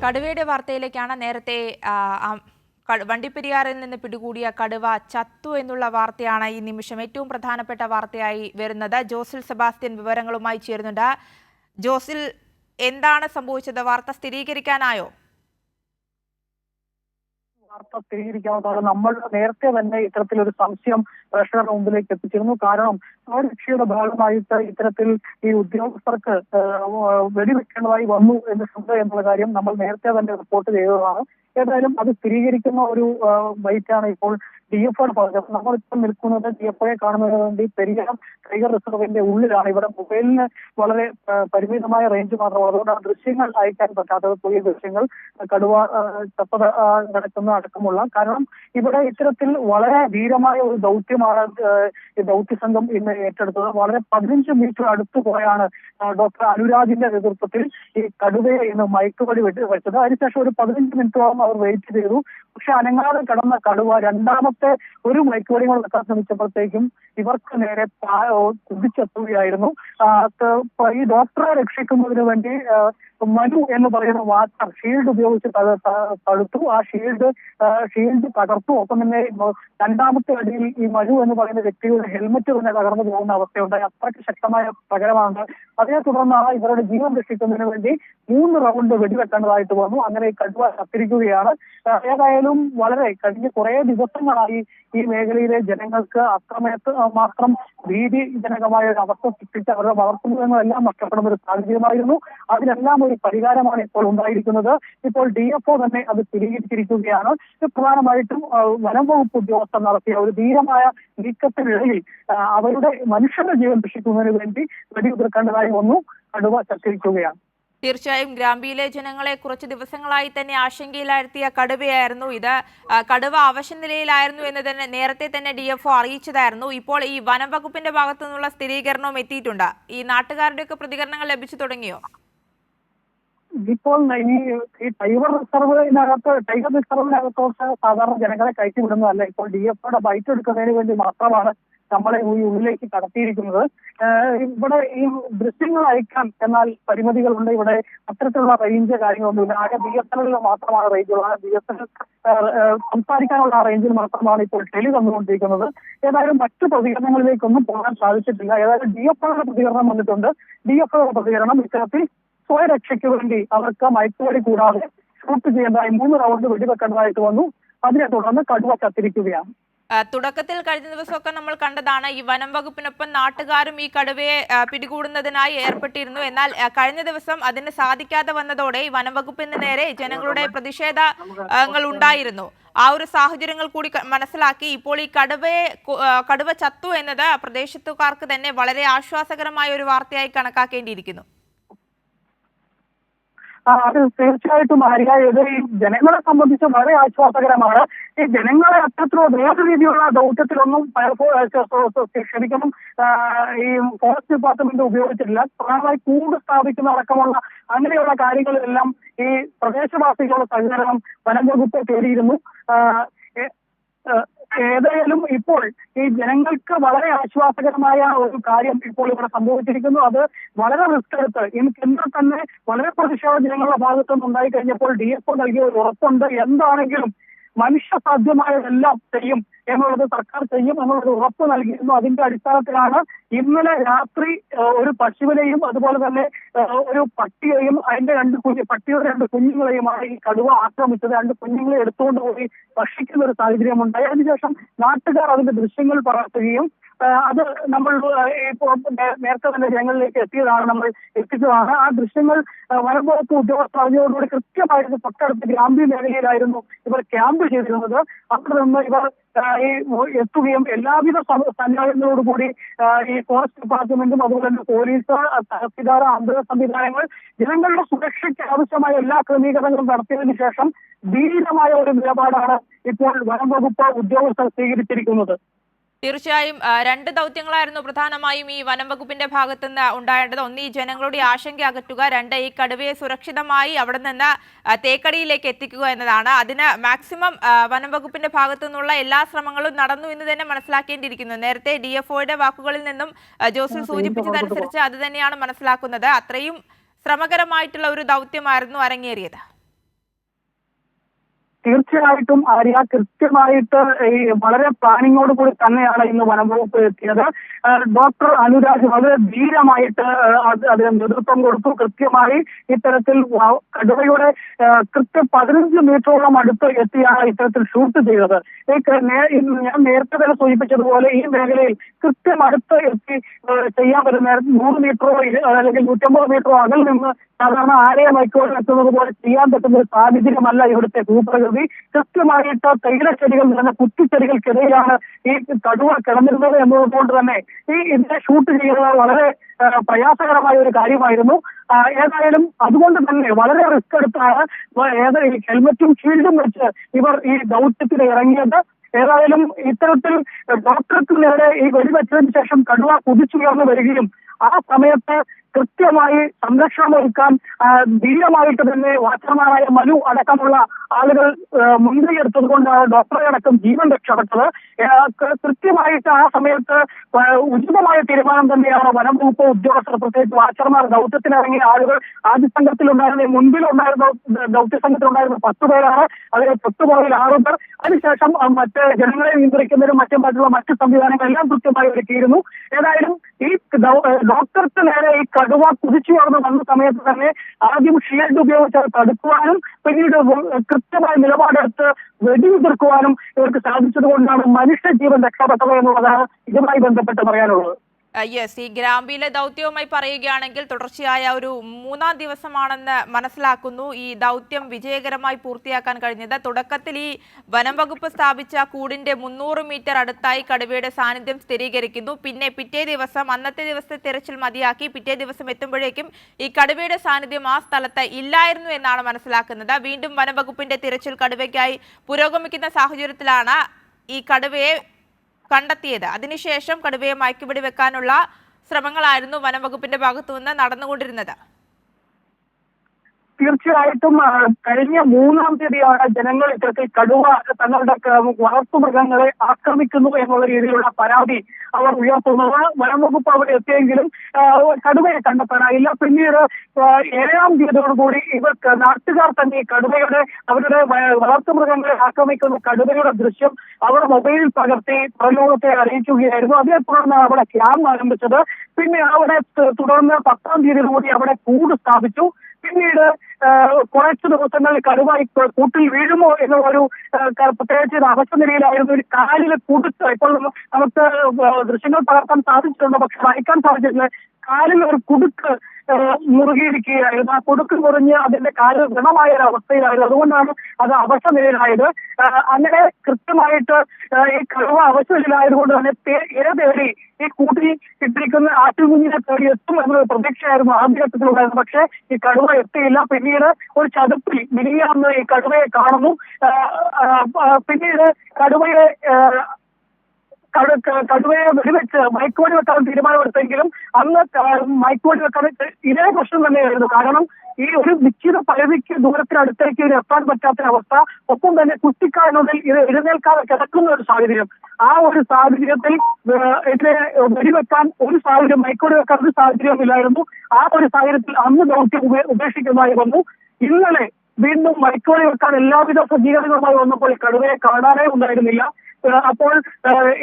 കടുവയുടെ വാർത്തയിലേക്കാണ്. നേരത്തെ വണ്ടിപ്പെരിയാറിൽ നിന്ന് പിടികൂടിയ കടുവ ചത്തു എന്നുള്ള വാർത്തയാണ് ഈ നിമിഷം ഏറ്റവും പ്രധാനപ്പെട്ട വാർത്തയായി വരുന്നത്. ജോസിൽ സെബാസ്റ്റ്യൻ വിവരങ്ങളുമായി ചേരുന്നുണ്ട്. ജോസിൽ, എന്താണ് സംഭവിച്ചത്? വാർത്ത സ്ഥിരീകരിക്കാനായോ? വാർത്ത സ്ഥിരീകരിക്കാവുന്നതാണ്. നമ്മൾ നേരത്തെ തന്നെ ഇത്തരത്തിലൊരു സംശയം പ്രേക്ഷകരുടെ മുമ്പിലേക്ക് എത്തിച്ചിരുന്നു. കാരണം രക്ഷയുടെ ഭാഗമായിട്ട് ഇത്തരത്തിൽ ഈ ഉദ്യോഗസ്ഥർക്ക് വെടിവെക്കേണ്ടതായി വന്നു എന്നുള്ള കാര്യം നമ്മൾ നേരത്തെ തന്നെ റിപ്പോർട്ട് ചെയ്തതാണ്. ഏതായാലും അത് സ്ഥിരീകരിക്കുന്ന ഒരു ബൈറ്റാണ് ഇപ്പോൾ DFOയുടെ പറഞ്ഞത്. നമ്മളിപ്പോൾ നിൽക്കുന്നത് DFOയെ കാണുന്നതിന് വേണ്ടി പെരിയാർ ടൈഗർ റിസർവിന്റെ ഉള്ളിലാണ്. ഇവിടെ മൊബൈലിന് വളരെ പരിമിതമായ റേഞ്ച് മാത്രമാണ്. അതുകൊണ്ടാണ് ദൃശ്യങ്ങൾ അയക്കാൻ പറ്റാത്തത്. പുതിയ ദൃശ്യങ്ങൾ കടുവ ചപ്പ നടക്കുന്ന അടക്കമുള്ള. കാരണം ഇവിടെ ഇത്തരത്തിൽ വളരെ ധീരമായ ഒരു ദൗത്യമാണ് ഈ ദൗത്യ സംഘം ഇന്ന് ഏറ്റെടുത്തത്. വളരെ 15 മീറ്റർ അടുത്ത് പോയാണ് ഡോക്ടർ അനുരാജിന്റെ നേതൃത്വത്തിൽ ഈ കടുവയെ ഇന്ന് മയക്കുവടി വെച്ചത്. അതിനുശേഷം ഒരു 15 മിനിറ്റോളം അവർ വെയിറ്റ് ചെയ്തു. പക്ഷെ അനങ്ങാതെ കടന്ന കടുവ രണ്ടാമത്തെ ഒരു മയക്കുവടി കൊണ്ട് വെക്കാൻ ശ്രമിച്ചപ്പോഴത്തേക്കും ഇവർക്ക് നേരെ കുതിച്ചെത്തുകയായിരുന്നു. ഈ ഡോക്ടറെ രക്ഷിക്കുന്നതിന് വേണ്ടി മനു എന്ന് പറയുന്ന വാച്ചർ ഷീൽഡ് ഉപയോഗിച്ച് തടുത്തു. ആ ഷീൽഡ് തകർത്തു. ഒപ്പം തന്നെ രണ്ടാമത്തെ അടിയിൽ ഈ മനു എന്ന് പറയുന്ന വ്യക്തിയുടെ ഹെൽമറ്റ് തന്നെ തകർന്നു പോകുന്ന അവസ്ഥയുണ്ടായി. അത്രയ്ക്ക് ശക്തമായ പ്രകടനമാണ്. അതിനെ തുടർന്നാണ് ഇവരുടെ ജീവൻ രക്ഷിക്കുന്നതിന് വേണ്ടി 3 റൗണ്ട് വെടിവെക്കേണ്ടതായിട്ട് വന്നു. അങ്ങനെ കടുവ കത്തിരിക്കുകയാണ്. ഏതായാലും വളരെ കഴിഞ്ഞ കുറെ ദിവസങ്ങളായി ഈ മേഖലയിലെ ജനങ്ങൾക്ക് അത്രമേത്ത് മാത്രം ഭീതിജനകമായ ഒരു അവസ്ഥ സൃഷ്ടിച്ച് അവരുടെ വളർത്തുമൃഗങ്ങളെല്ലാം നഷ്ടപ്പെടുന്ന ഒരു സാഹചര്യമായിരുന്നു. അതിനെല്ലാം ഒരു പരിഹാരമാണ് ഇപ്പോൾ ഉണ്ടായിരിക്കുന്നത്. ഇപ്പോൾ DFO തന്നെ അത് സ്ഥിരീകരിച്ചിരിക്കുകയാണ്. പ്രധാനമായിട്ടും വനം വകുപ്പ് ഉദ്യോഗസ്ഥർ നടത്തിയ ഒരു ധീരമായ നീക്കത്തിനിടയിൽ അവരുടെ മനുഷ്യന്റെ ജീവൻ രക്ഷിക്കുന്നതിന് വേണ്ടി വെടിയുതിർക്കേണ്ടതായി വന്നു. കടുവ ചത്തിരിക്കുകയാണ്. തീർച്ചയായും ഗ്രാമ്പിയിലെ ജനങ്ങളെ കുറച്ച് ദിവസങ്ങളായി തന്നെ ആശങ്കയിലായിരുത്തിയ കടുവയായിരുന്നു ഇത്. കടുവ അവശനിലയിലായിരുന്നു എന്ന് തന്നെ നേരത്തെ തന്നെ DFO അറിയിച്ചതായിരുന്നു. ഇപ്പോൾ ഈ വനം വകുപ്പിന്റെ ഭാഗത്തു നിന്നുള്ള സ്ഥിരീകരണവും എത്തിയിട്ടുണ്ട്. ഈ നാട്ടുകാരുടെയൊക്കെ പ്രതികരണങ്ങൾ ലഭിച്ചു തുടങ്ങിയോ? ഇപ്പോൾ ഈ ടൈഗർ റിസർവിനകത്തോട്ട് സാധാരണ ജനങ്ങളെ കയറ്റി വിടുന്നതല്ല. ഇപ്പോൾ DFOയുടെ ബൈറ്റ് എടുക്കുന്നതിന് വേണ്ടി മാത്രമാണ് നമ്മളെ ഈ ഉള്ളിലേക്ക് കടത്തിയിരിക്കുന്നത്. ഇവിടെ ഈ ദൃശ്യങ്ങൾ അയക്കാൻ എന്നാൽ പരിമിതികളുണ്ട്. ഇവിടെ അത്തരത്തിലുള്ള റേഞ്ച് കാര്യങ്ങളൊന്നുമില്ല. ആകെ BSNL മാത്രമാണ് റേഞ്ച് ഉള്ളത്. BSNL സംസാരിക്കാനുള്ള റേഞ്ചിൽ മാത്രമാണ് ഇപ്പോൾ ടെലി തന്നുകൊണ്ടിരിക്കുന്നത്. ഏതായാലും മറ്റു പ്രതികരണങ്ങളിലേക്കൊന്നും പോകാൻ സാധിച്ചിട്ടില്ല. ഏതായാലും DFOയുടെ പ്രതികരണം വന്നിട്ടുണ്ട്. DFOയുടെ പ്രതികരണം ഇത്തരത്തിൽ സ്വയരക്ഷയ്ക്ക് വേണ്ടി അവർക്ക് മയക്കുവടി കൂടാതെ ഷൂട്ട് ചെയ്യേണ്ടതായി 3 റൗണ്ട് വെടിവെക്കേണ്ടതായിട്ട് വന്നു. അതിനെ തുടർന്ന് കടുവ ചത്തിരിക്കുകയാണ്. തുടക്കത്തിൽ കഴിഞ്ഞ ദിവസമൊക്കെ നമ്മൾ കണ്ടതാണ് ഈ വനം വകുപ്പിനൊപ്പം നാട്ടുകാരും ഈ കടുവയെ പിടികൂടുന്നതിനായി ഏർപ്പെട്ടിരുന്നു. എന്നാൽ കഴിഞ്ഞ ദിവസം അതിന് സാധിക്കാതെ വന്നതോടെ ഈ വനം വകുപ്പിന് നേരെ ജനങ്ങളുടെ പ്രതിഷേധങ്ങൾ ഉണ്ടായിരുന്നു. ആ ഒരു സാഹചര്യങ്ങൾ കൂടി മനസ്സിലാക്കി ഇപ്പോൾ ഈ കടുവ ചത്തു എന്നത് പ്രദേശത്തുകാർക്ക് തന്നെ വളരെ ആശ്വാസകരമായ ഒരു വാർത്തയായി കണക്കാക്കേണ്ടിയിരിക്കുന്നു. അത് തീർച്ചയായിട്ടും ഇത് ഈ ജനങ്ങളെ സംബന്ധിച്ച് വളരെ ആശ്വാസകരമാണ്. ഈ ജനങ്ങളെ അത്തരത്തിലുള്ള വേറെ രീതിയിലുള്ള ദൗത്യത്തിലൊന്നും ക്ഷമിക്കണം ഈ ഫോറസ്റ്റ് ഡിപ്പാർട്ട്മെന്റ് ഉപയോഗിച്ചിട്ടില്ല. പ്രധാനമായി കൂട് സ്ഥാപിക്കുന്ന അടക്കമുള്ള അങ്ങനെയുള്ള കാര്യങ്ങളിലെല്ലാം ഈ പ്രദേശവാസികളുടെ സഹകരണം വനം വകുപ്പ് തേടിയിരുന്നു. ഏതായാലും ഇപ്പോൾ ഈ ജനങ്ങൾക്ക് വളരെ ആശ്വാസകരമായ ഒരു കാര്യം ഇപ്പോൾ ഇവിടെ സംഭവിച്ചിരിക്കുന്നു. അത് വളരെ റിസ്ക് എടുത്ത് ഇന്ന് തന്നെ വളരെ പ്രതിഷേധ ജനങ്ങളുടെ ഭാഗത്തുനിന്ന് ഉണ്ടായി കഴിഞ്ഞപ്പോൾ DFO നൽകിയ ഒരു ഉറപ്പുണ്ട്. എന്താണെങ്കിലും മനുഷ്യ സാധ്യമായതെല്ലാം ചെയ്യും എന്നുള്ളത് സർക്കാർ ചെയ്യും എന്നുള്ളത് ഉറപ്പ് നൽകിയിരുന്നു. അതിന്റെ അടിസ്ഥാനത്തിലാണ് ഇന്നലെ രാത്രി ഒരു പശുവിനെയും അതുപോലെ തന്നെ ഒരു പട്ടിയെയും അതിന്റെ പട്ടിയുടെ 2 കുഞ്ഞുങ്ങളെയുമാണ് ഈ കടുവ ആക്രമിച്ചത്. 2 കുഞ്ഞുങ്ങളെ എടുത്തുകൊണ്ട് പോയി ഭക്ഷിക്കുന്ന ഒരു സാഹചര്യം ഉണ്ടായി. അതിനുശേഷം നാട്ടുകാർ അതിന്റെ ദൃശ്യങ്ങൾ പകർത്തുകയും അത് നമ്മൾ ഇപ്പോൾ നേരത്തെ തന്നെ ജനങ്ങളിലേക്ക് നമ്മൾ എത്തിച്ചതാണ്. ആ ദൃശ്യങ്ങൾ വനം വകുപ്പ് ഉദ്യോഗസ്ഥർ അറിഞ്ഞതോടുകൂടി കൃത്യമായിട്ട് തൊട്ടടുത്ത ഗ്രാമ്പിയ മേഖലയിലായിരുന്നു ഇവർ ക്യാമ്പ് ചെയ്തിരുന്നത്. അവിടെ നിന്ന് ഇവർ എത്തുകയും എല്ലാവിധ സന്നാഹങ്ങളോടുകൂടി ഈ ഫോറസ്റ്റ് ഡിപ്പാർട്ട്മെന്റും അതുപോലെ തന്നെ പോലീസ്, തഹസിൽദാർ, ആന്തരിക സംവിധാനങ്ങൾ ജനങ്ങളുടെ സുരക്ഷയ്ക്ക് ആവശ്യമായ എല്ലാ ക്രമീകരണങ്ങളും നടത്തിയതിനു ശേഷം ധീരമായ ഒരു നിലപാടാണ് ഇപ്പോൾ വനം വകുപ്പ് ഉദ്യോഗസ്ഥർ സ്വീകരിച്ചിരിക്കുന്നത്. തീർച്ചയായും 2 ദൗത്യങ്ങളായിരുന്നു പ്രധാനമായും ഈ വനം വകുപ്പിന്റെ ഭാഗത്തുനിന്ന് ഉണ്ടായേണ്ടത്. ഒന്ന്, ഈ ജനങ്ങളുടെ ആശങ്ക അകറ്റുക. 2, ഈ കടുവയെ സുരക്ഷിതമായി അവിടെ നിന്ന് തേക്കടിയിലേക്ക് എത്തിക്കുക എന്നതാണ്. അതിന് മാക്സിമം വനം വകുപ്പിന്റെ ഭാഗത്തു നിന്നുള്ള എല്ലാ ശ്രമങ്ങളും നടന്നു എന്ന് തന്നെ മനസ്സിലാക്കേണ്ടിയിരിക്കുന്നു. നേരത്തെ DFOയുടെ വാക്കുകളിൽ നിന്നും ജോസിൽ സൂചിപ്പിച്ചതനുസരിച്ച് അത് തന്നെയാണ് മനസ്സിലാക്കുന്നത്. അത്രയും ശ്രമകരമായിട്ടുള്ള ഒരു ദൗത്യമായിരുന്നു അരങ്ങേറിയത്. തീർച്ചയായിട്ടും ആര്യ കൃത്യമായിട്ട് ഈ വളരെ പ്ലാനിങ്ങോട് കൂടി തന്നെയാണ് ഇന്ന് വനംവകുപ്പ് എത്തിയത്. ഡോക്ടർ അനുരാജ് വളരെ ധീരമായിട്ട് അതിന് നേതൃത്വം കൊടുത്തു. കൃത്യമായി ഇത്തരത്തിൽ കടുവയുടെ കൃത്യം 15 മീറ്ററോളം അടുത്ത് എത്തിയാണ് ഇത്തരത്തിൽ ഷൂട്ട് ചെയ്തത്. ഞാൻ നേരത്തെ തന്നെ സൂചിപ്പിച്ചതുപോലെ ഈ മേഖലയിൽ കൃത്യം അടുത്ത് എത്തി ചെയ്യാൻ പറ്റുന്ന 100 മീറ്ററോ അല്ലെങ്കിൽ 150 മീറ്ററോ അകൽ നിന്ന് സാധാരണ ആരെയും മൈക്കോട് എത്തുന്നത് പോലെ ചെയ്യാൻ പറ്റുന്ന ഒരു സാഹചര്യമല്ല ഇവിടുത്തെ ഭൂപ്രകൃതി. കൃത്യമായിട്ട് തൈലച്ചെടികൾ നിറഞ്ഞ കുറ്റിച്ചെടികൾക്കിടയിലാണ് ഈ കടുവ കിടന്നിരുന്നത് എന്നതുകൊണ്ട് തന്നെ ഇതിനെ ഷൂട്ട് ചെയ്യുന്നത് വളരെ പ്രയാസകരമായ ഒരു കാര്യമായിരുന്നു. ഏതായാലും അതുകൊണ്ട് തന്നെ വളരെ റിസ്ക് എടുത്താണ് ഹെൽമറ്റും ഷീൽഡും വെച്ച് ഇവർ ഈ ദൗത്യത്തിന് ഇറങ്ങിയത്. ഏതായാലും ഇത്തരത്തിൽ ഡോക്ടർക്ക് നേരെ ഈ വെടിവെച്ചതിന് ശേഷം കടുവ കുതിച്ചുയർന്നു വരികയും ആ സമയത്ത് കൃത്യമായി സംരക്ഷണം ഒരുക്കാൻ ധീരമായിട്ട് തന്നെ വാച്ചർമാരായ മനു അടക്കമുള്ള ആളുകൾ മുൻകൈ എടുത്തത് കൊണ്ടാണ് ഡോക്ടറെ അടക്കം ജീവൻ രക്ഷപ്പെട്ടത്. കൃത്യമായിട്ട് ആ സമയത്ത് ഉചിതമായ തീരുമാനം തന്നെയാണ് വനം വകുപ്പ് ഉദ്യോഗസ്ഥർ, പ്രത്യേകിച്ച് വാച്ചർമാർ, ദൗത്യത്തിനിറങ്ങിയ ആളുകൾ ആദ്യ സംഘത്തിലുണ്ടായിരുന്ന മുൻപിലുണ്ടായിരുന്ന ദൗത്യ സംഘത്തിലുണ്ടായിരുന്ന 10 പേരാണ്. അതിന് തൊട്ടുപുറകിൽ 6 പേർ. അതിനുശേഷം മറ്റ് ജനങ്ങളെ നിയന്ത്രിക്കുന്നതിനും മറ്റുള്ള മറ്റ് സംവിധാനങ്ങളെല്ലാം കൃത്യമായി ഒരുക്കിയിരുന്നു. ഏതായാലും ഈ ഡോക്ടർക്ക് നേരെ ഈ കടുവ കുതിച്ചുയർന്ന് വന്ന സമയത്ത് തന്നെ ആദ്യം ഷീൽഡ് ഉപയോഗിച്ച് തടുക്കുവാനും പിന്നീട് കൃത്യമായ നിലപാടെടുത്ത് വെടിയുതിർക്കുവാനും ഇവർക്ക് സാധിച്ചതുകൊണ്ടാണ് മനുഷ്യജീവൻ രക്ഷപ്പെട്ടത് എന്നുള്ളതാണ് ഇതുമായി ബന്ധപ്പെട്ട് പറയാനുള്ളത്. യെസ്, ഈ ഗ്രാമ്പീലെ ദൗത്യവുമായി പറയുകയാണെങ്കിൽ തുടർച്ചയായ ഒരു 3-ാം ദിവസമാണെന്ന് മനസ്സിലാക്കുന്നു ഈ ദൗത്യം വിജയകരമായി പൂർത്തിയാക്കാൻ കഴിഞ്ഞത്. തുടക്കത്തിൽ ഈ വനം വകുപ്പ് സ്ഥാപിച്ച കൂടിന്റെ 300 മീറ്റർ അടുത്തായി കടുവയുടെ സാന്നിധ്യം സ്ഥിരീകരിക്കുന്നു. പിന്നെ പിറ്റേ ദിവസം, അന്നത്തെ ദിവസത്തെ തിരച്ചിൽ മതിയാക്കി പിറ്റേ ദിവസം എത്തുമ്പോഴേക്കും ഈ കടുവയുടെ സാന്നിധ്യം ആ സ്ഥലത്ത് ഇല്ലായിരുന്നു എന്നാണ് മനസ്സിലാക്കുന്നത്. വീണ്ടും വനം വകുപ്പിന്റെ തിരച്ചിൽ കടുവയ്ക്കായി പുരോഗമിക്കുന്ന സാഹചര്യത്തിലാണ് ഈ കടുവയെ കണ്ടെത്തിയത്. അതിനുശേഷം കടുവയെ മയക്കുപിടി വെക്കാനുള്ള ശ്രമങ്ങളായിരുന്നു വനം വകുപ്പിന്റെ ഭാഗത്തുനിന്ന് നടന്നുകൊണ്ടിരുന്നത്. തീർച്ചയായിട്ടും കഴിഞ്ഞ 3-ാം തീയതിയാണ് ജനങ്ങൾ ഇത്തരത്തിൽ കടുവ തങ്ങളുടെ വളർത്തുമൃഗങ്ങളെ ആക്രമിക്കുന്നു എന്നുള്ള രീതിയിലുള്ള പരാതി അവർ ഉയർത്തുന്നത്. വനം വകുപ്പ് അവിടെ എത്തിയെങ്കിലും കടുവയെ കണ്ടെത്താനായില്ല. പിന്നീട് 7-ാം തീയതിയോടുകൂടി ഇവർക്ക് നാട്ടുകാർ തന്നെ അവരുടെ വളർത്തുമൃഗങ്ങളെ ആക്രമിക്കുന്ന കടുവയുടെ ദൃശ്യം അവർ മൊബൈലിൽ പകർത്തി പുറലോകത്തെ അറിയിക്കുകയായിരുന്നു. അതേ തുടർന്ന് അവിടെ ക്യാമ്പ് ആരംഭിച്ചത്. പിന്നെ അവിടെ തുടർന്ന് 10-ാം തീയതിയോടുകൂടി അവിടെ കൂട് സ്ഥാപിച്ചു. പിന്നീട് കുറച്ചു ദിവസങ്ങളിൽ കടുവ കൂട്ടിൽ വീഴുമോ എന്നുള്ളൊരു പ്രത്യേകിച്ച് അവസ്ഥ നിലയിലായിരുന്നു. ഒരു കാലിലെ കുടുക്ക് ഇപ്പോൾ നമുക്ക് ദൃശ്യങ്ങൾ പകർത്താൻ സാധിച്ചിട്ടുണ്ട്, പക്ഷെ വായിക്കാൻ സാധിച്ചിട്ടില്ല. കാലിൽ ഒരു കുടുക്ക് മുറുകിയിരിക്കുകയായിരുന്നു. ആ കുടുക്ക് മുറിഞ്ഞ് അതിന്റെ കാല് ദൃഢമായ ഒരു അവസ്ഥയിലായിരുന്നു. അതുകൊണ്ടാണ് അത് അവസ്ഥ നിലയിലായത്. അങ്ങനെ കൃത്യമായിട്ട് ഈ കടുവ അവസ്ഥ നിലയിലായതുകൊണ്ട് തന്നെ തേടി ഈ കൂട്ടിൽ ഇട്ടിരിക്കുന്ന ആറ്റുകുഞ്ഞിനെ തേടി എത്തും എന്നൊരു പ്രതീക്ഷയായിരുന്നു ആദ്യഘട്ടത്തിലുണ്ടായിരുന്നു. പക്ഷേ ഈ കടുവ എത്തിയില്ല. പിന്നീട് ഒരു ചതുപ്പിൽ മിനിയാന്ന് ഈ കടുവയെ കാണുന്നു. പിന്നീട് കടുവയെ വെടിവെച്ച് മയക്കുവെടി വെക്കാൻ തീരുമാനമെടുത്തെങ്കിലും അന്ന് മയക്കുവെടി വെക്കാൻ ഇതേ പ്രശ്നം തന്നെയായിരുന്നു. കാരണം ഈ ഒരു നിശ്ചിത പരിധിക്ക് ദൂരത്തിനടുത്തേക്ക് ഇത് എത്താൻ പറ്റാത്തൊരവസ്ഥ, ഒപ്പം തന്നെ കുട്ടിക്കാലിനുള്ളിൽ ഇത് എഴുന്നേൽക്കാതെ കിടക്കുന്ന ഒരു സാഹചര്യം. ആ ഒരു സാഹചര്യത്തിൽ വെടിവെക്കാൻ ഒരു സാഹചര്യം, മയക്കുവെടി വെക്കാൻ ഒരു സാഹചര്യം ഇല്ലായിരുന്നു. ആ ഒരു സാഹചര്യത്തിൽ അന്ന് ദൗത്യം ഉപേക്ഷിക്കുന്നതായി വന്നു. ഇന്നലെ വീണ്ടും മയക്കുവെടി വെക്കാൻ എല്ലാവിധ സജ്ജീകരണങ്ങളുമായി വന്നപ്പോൾ കടുവയെ കാണാനേ ഉണ്ടായിരുന്നില്ല. അപ്പോൾ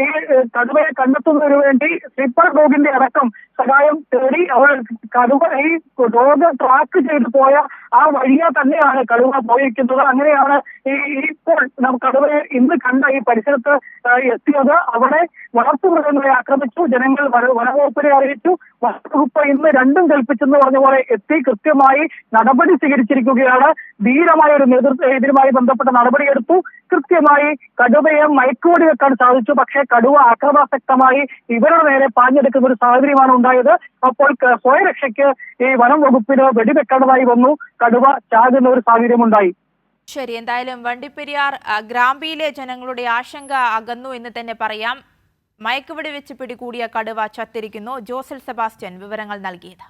ഈ കടുവയെ കണ്ടെത്തുന്നതിന് വേണ്ടി സ്ലീപ്പർ ഡോഗിന്റെ അടക്കം സഹായം തേടി അവർ കടുവ ഈ ഡോഗ് ട്രാക്ക് ചെയ്തു പോയ ആ വഴിയെ തന്നെയാണ് കടുവ പോയിരിക്കുന്നത്. അങ്ങനെയാണ് ഇപ്പോൾ കടുവയെ ഇന്ന് കണ്ട ഈ പരിസരത്ത് എത്തിയത്. അവിടെ വളർത്തുമൃഗങ്ങളെ ആക്രമിച്ചു. ജനങ്ങൾ വനവകുപ്പിനെ അറിയിച്ചു. വനവകുപ്പ് ഇന്ന് രണ്ടും കൽപ്പിച്ചെന്ന് പറഞ്ഞ പോലെ എത്തി കൃത്യമായി നടപടി സ്വീകരിച്ചിരിക്കുകയാണ്. ധീരമായ ഒരു നേതൃത്വം ഇതിനുമായി ബന്ധപ്പെട്ട നടപടിയെടുത്തു. കൃത്യമായി കടുവയെ മയക്കുവെടി വെക്കാൻ സാധിച്ചു. പക്ഷേ കടുവ ആക്രമണാസക്തമായി ഇവരുടെ നേരെ പാഞ്ഞെടുക്കുന്ന ഒരു സാഹചര്യമാണ് ഉണ്ടായത്. അപ്പോൾ സ്വയരക്ഷയ്ക്ക് ഈ വനം വകുപ്പിന് വെടിവെക്കേണ്ടതായി വന്നു. കടുവ ചാകുന്ന ഒരു സാഹചര്യമുണ്ടായി. ശരി, എന്തായാലും വണ്ടിപ്പെരിയാർ ഗ്രാമ്പീലെ ജനങ്ങളുടെ ആശങ്ക അകന്നു എന്ന് തന്നെ പറയാം. മയക്കുവെടി വെച്ച് പിടികൂടിയ കടുവ ചത്തിരിക്കുന്നു. ജോസൽ സെബാസ്റ്റ്യൻ വിവരങ്ങൾ നൽകിയത്.